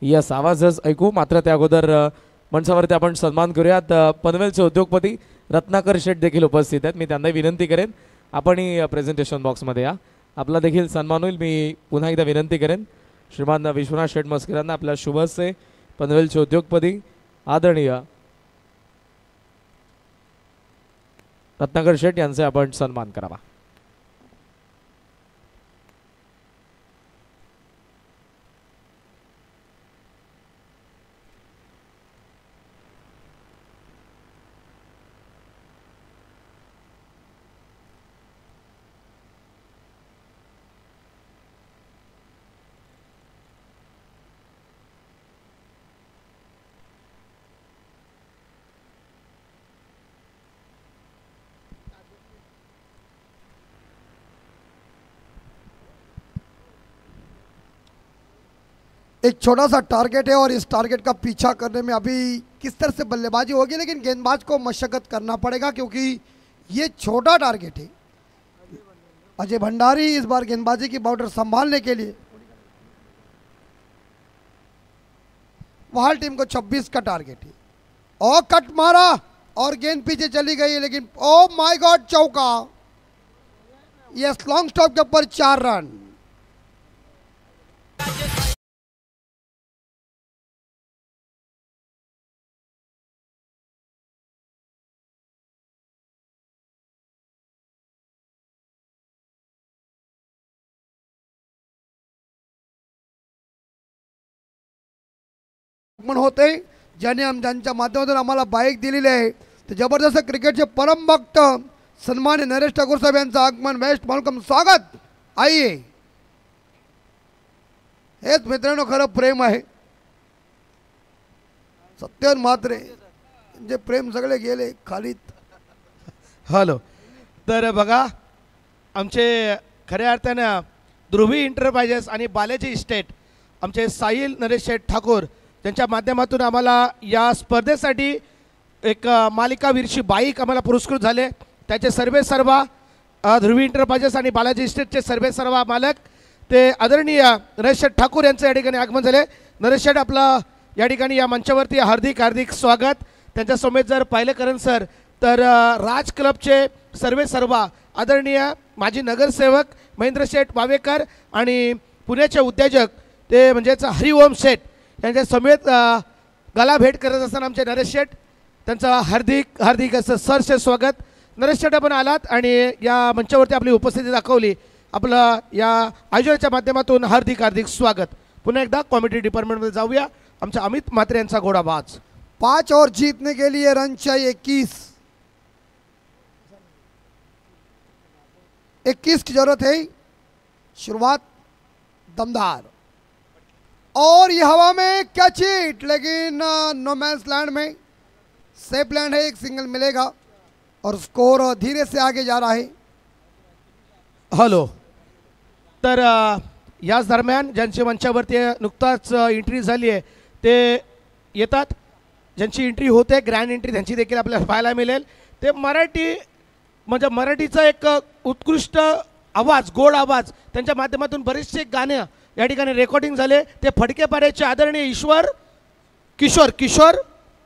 यस, आवाजच ऐकू. मात्र त्या अगोदर मंचावरती आपण सन्मान करूयात. पनवेलचे उद्योगपती रत्नाकर शेठ देखील उपस्थित आहेत. मी त्यांना विनंती करेन आपणही प्रेझेंटेशन बॉक्समध्ये या, आपला देखील सन्मान होईल. मी पुन्हा एकदा विनंती करेन श्रीमान विश्वनाथ शेठ मस्करांना आपल्या शुभ हस्ते पनवेलचे उद्योगपती आदरणीय रत्नाकर शेठ यांचे आपण सन्मान करावा.
एक छोटा सा टारगेट है और इस टारगेट का पीछा करने में अभी किस तरह से बल्लेबाजी होगी, लेकिन गेंदबाज को मशक्कत करना पड़ेगा क्योंकि ये छोटा टारगेट है. अजय भंडारी इस बार गेंदबाजी की बाउंड्री संभालने के लिए, वहाल टीम को 26 का टारगेट है. और कट मारा और गेंद पीछे चली गई, लेकिन ओ माय गॉड चौका. यस, लॉन्ग स्टॉप के ऊपर 4 रन. होते ज्याने ज्यांच्या माध्यमातून आम्हाला बाईक दिलेली आहे ते जबरदस्त क्रिकेटचे परम भक्त सन्मान्य नरेश ठाकूर साहेब यांचं आगमन वेस्ट वेलकम स्वागत. आइए, हेच मित्रांनो खरं प्रेम आहे. सत्यन म्हात्रे जे प्रेम सगळे गेले खालीत.
हॅलो. तर बघा आमचे खऱ्या अर्थानं ध्रुवी इंटरप्राइजेस आणि बालाजी इस्टेट आमचे साहिल नरेश शेठ ठाकूर त्यांच्या माध्यमातून आम्हाला या स्पर्धेसाठी एक मालिकावीरची बाईक आम्हाला पुरस्कृत झाले. त्याचे सर्व ध्रुवी इंटरप्राइजेस आणि बालाजी इस्टेटचे सर्व मालक ते आदरणीय नरेश शेठ ठाकूर यांचं या ठिकाणी आगमन झाले. नरेश शेठ आपलं या ठिकाणी या मंचावरती हार्दिक हार्दिक स्वागत. त्यांच्या समेत जर पाहिलं करण सर तर राज क्लबचे सर्व आदरणीय माजी नगरसेवक महेंद्र शेठ वावेकर आणि पुण्याचे उद्योजक ते म्हणजेच हरिओम शेठ यांच्या समेत गला भेट करत असताना आमचे नरेश शेठ त्यांचं हार्दिक हार्दिक असं सरसे स्वागत. नरेश शेठ आपण आलात आणि या मंचावरती आपली उपस्थिती दाखवली. आपलं या आयोजनाच्या माध्यमातून हार्दिक हार्दिक स्वागत. पुन्हा एकदा कॉमेडी डिपार्टमेंटमध्ये जाऊया. आमच्या अमित म्हात्रे यांचा घोडा बाज.
5 और जीतने के लिए रन चाहिए 21 की जरूरत है. शुरुआत दमदार और ये हवा में कैच हिट, लेकिन नो मैंस लैंड में सेफ लैंड है. एक सिंगल मिलेगा और स्कोर धीरे से आगे जा रहा है.
हॅलो. तर याच दरम्यान ज्यांची मंचावरती नुकताच एंट्री झाली आहे ते येतात. ज्यांची एंट्री होते ग्रँड एंट्री त्यांची देखील आपल्याला पाहायला मिळेल. ते मराठी म्हणजे मराठीचा एक उत्कृष्ट आवाज, गोड आवाज, त्यांच्या माध्यमातून बरेचसे गाणे या ठिकाणी रेकॉर्डिंग झाले. ते फडकेपाड्याचे आदरणीय किशोर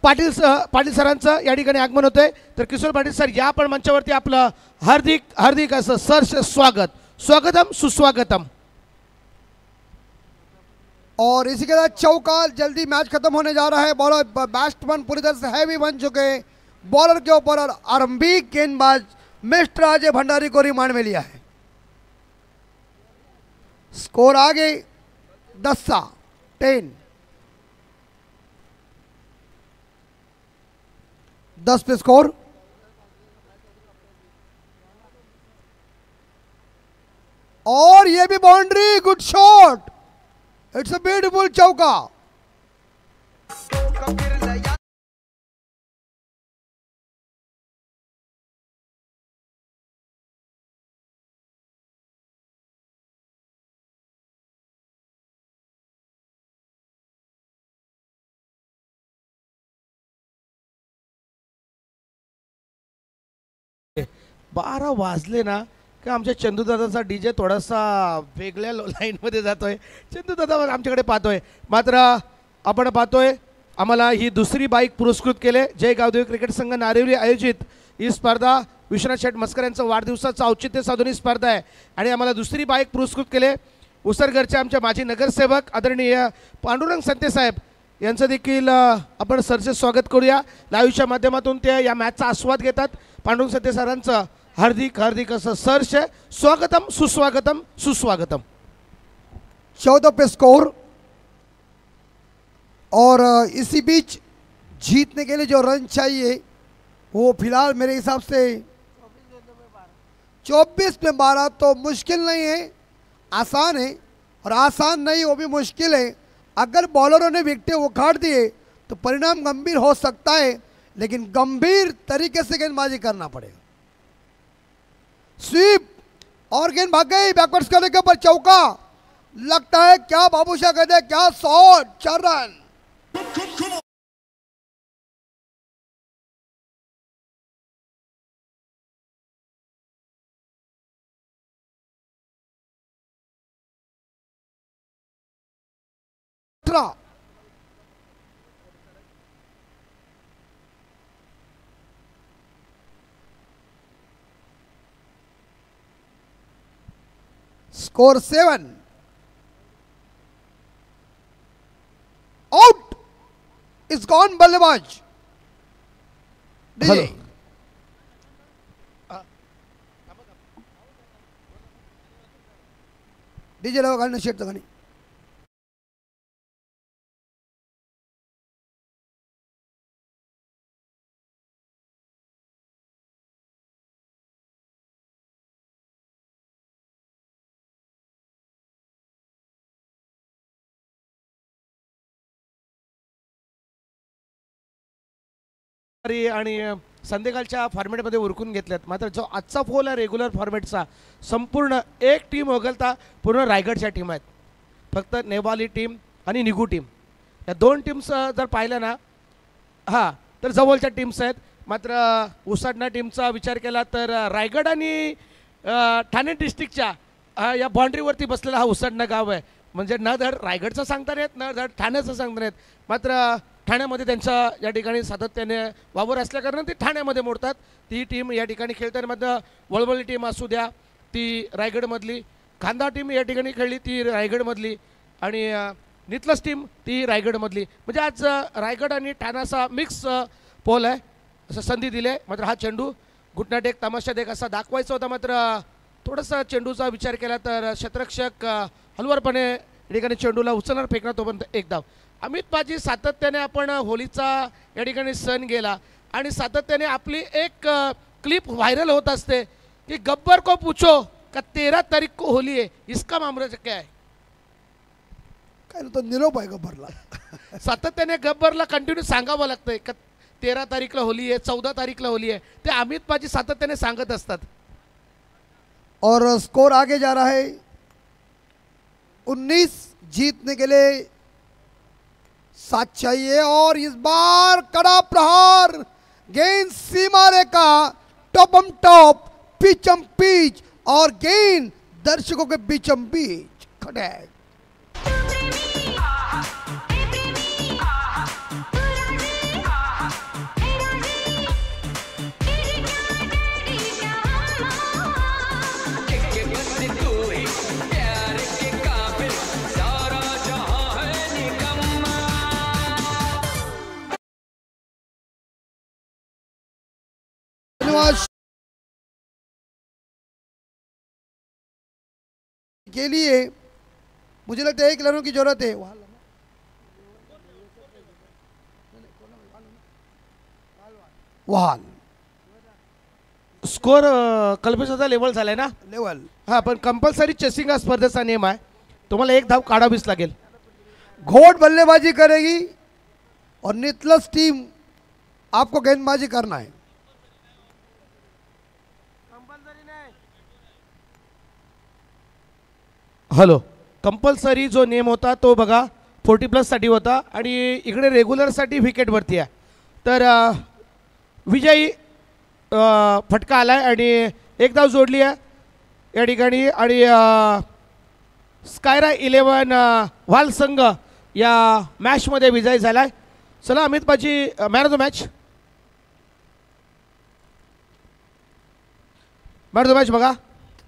पाटील सरांचं या ठिकाणी आगमन होतंय. तर किशोर पाटील सर या पण मंचावरती आपलं हार्दिक हार्दिक असं सहर्ष स्वागत. स्वागतम सुस्वागतम.
और इसी के साथ चौका. जल्दी मैच खत्म होने जा रहा है. बॉलर बैट्समैन पूरी तरह से हैवी बन चुके हैं. बॉलर के ऊपर आरंभिक गेंदबाज मिस्टर अजय भंडारी को रिमांड में लिया है. स्कोर आगे 10 पे स्कोर. और ये भी boundary. Good shot. It's a beautiful चौका.
बारा वाजले ना का आमच्या चंदूदादाचा डीजे थोडासा वेगळ्या लाईनमध्ये जातोय. चंदूदादा आमच्याकडे पाहतोय. मात्र आपण पाहतोय आम्हाला ही दुसरी बाईक पुरस्कृत केले. जय गावदेवी क्रिकेट संघ नारिवली आयोजित ही स्पर्धा विश्वनाथ शेठ मस्कर यांचं वाढदिवसाचं औचित्य साधून ही स्पर्धा आहे आणि आम्हाला दुसरी बाईक पुरस्कृत केले. उसरगडचे आमचे माजी नगरसेवक आदरणीय पांडुरंग संते साहेब यांचं देखील आपण सरचे स्वागत करूया. लाईव्हच्या माध्यमातून ते या मॅचचा आस्वाद घेतात. पांडुरंग संते सरांचं हार्दिक हार्दिक असं सर्ष स्वागतम सुस्वागतम सुस्वागतम.
14 पे स्कोर. और इसी बीच जीतने के लिए जो रन चाहिए वो फिलहाल मेरे हिसाब से 24 में 12 तो मुश्किल नहीं है, आसान है. और आसान नहीं वो भी मुश्किल है. अगर बॉलरों ने विकेटें उखाड़ दिए तो परिणाम गंभीर हो सकता है, लेकिन गंभीर तरीके से गेंदबाजी करना पड़ेगा. स्वीप और गेंद भाग गई. बैकवर्ड्स करने के ऊपर चौका. लगता है क्या बाबूशाह कहते हैं क्या shot. 4 run. Score 7. Out. Is gone बल्लेबाज.
हॅलो.
डीजे लावा गाणं शेटचं गाणी.
आणि संध्याकाळच्या फॉर्मॅटमध्ये उरकून घेतल्यात. मात्र जो आजचा फोल आहे रेग्युलर फॉर्मॅटचा संपूर्ण एक टीम वगळता पूर्ण रायगडच्या टीम आहेत. फक्त नेवाली टीम आणि निगू टीम या 2 टीम्स जर पाहिलं ना हां तर जवळच्या टीम्स आहेत. मात्र उसाडणा टीमचा विचार केला तर रायगड आणि ठाणे डिस्ट्रिक्टच्या या बाउंड्रीवरती बसलेला हा उसाडणा गाव आहे. म्हणजे न धड रायगडचं सांगता नाहीत न धड ठाण्याचं सांगता नाहीत. मात्र ठाण्यामध्ये त्यांचा या ठिकाणी सातत्याने वावर असल्याकारणाने ते ठाण्यामध्ये मोडतात. ती टीम या ठिकाणी खेळताना मात्र वळवळी टीम असू द्या ती रायगडमधली, खांदा टीम या ठिकाणी खेळली ती रायगडमधली आणि नितलस टीम ती रायगडमधली. म्हणजे आज रायगड आणि ठाण्याचा मिक्स पोल आहे. असं संधी दिली आहे. मात्र हा चेंडू घुटनाटेक तमाशादेक असा दाखवायचा होता. मात्र थोडासा चेंडूचा विचार केला तर क्षेत्ररक्षक हलवरपणे या ठिकाणी चेंडूला उचलणार फेकणार तोपर्यंत एक धाव. अमित पाजी सातत्याने आपण होलीचा या ठिकाणी सण गेला आणि सातत्याने आपली एक क्लिप व्हायरल होत असते की गब्बर को पूछो का 13 तारीख को होली है इसका मामला क्या है.
काय तो निरोप आहे गब्बरला.
सातत्याने गब्बरला कंटिन्यू सांगावं लागतंय का 13 तारीखला होली आहे 14 तारीखला होली आहे. ते अमित पाजी सातत्याने सांगत असतात.
और स्कोर आगे जा रहा है 19. जीतने के लिए 7 चाहिए. और इस बार कड़ा प्रहार. गेंद सीमा रेखा टॉपम टॉप पिचम पिच और गेंद दर्शकों के बीचम बीच खड़े.
धन्यवाद के लिए। मुझे लगता है 1 रनों की जरूरत है। वहाल
स्कोर कल्पेशाचा लेवल झालाय ना
लेवल।
हा, पण कंपल्सरी चेसिंग हा स्पर्धेचा नियम आहे, तुम्हाला 1 धाव काढावीच लागेल.
घोट बल्लेबाजी करेगी और नितलस टीम आपको गेंदबाजी करना है।
हॅलो, कंपल्सरी जो नियम होता तो बघा 40+ साठी होता आणि इकडे रेग्युलरसाठी विकेटवरती आहे. तर विजयी फटका आलाय आणि 1 धाव जोडली आहे या ठिकाणी आणि स्कायरा 11 व्हाल संघ या मॅचमध्ये विजयी झालाय. चला अमित पाजी, man of the match. Man of the match बघा.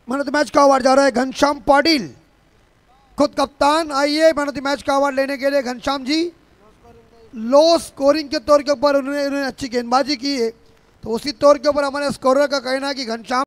मैन ऑफ द मैच का अवार्ड जा रहा है घनश्याम पाटिल, खुद कप्तान. आइए मैन ऑफ द मैच का अवार्ड लेने के लिए घनश्याम जी. लो स्कोरिंग के तौर के ऊपर उन्होंने अच्छी गेंदबाजी की है, तो उसी तौर के ऊपर हमारे स्कोरर का कहना है कि घनश्याम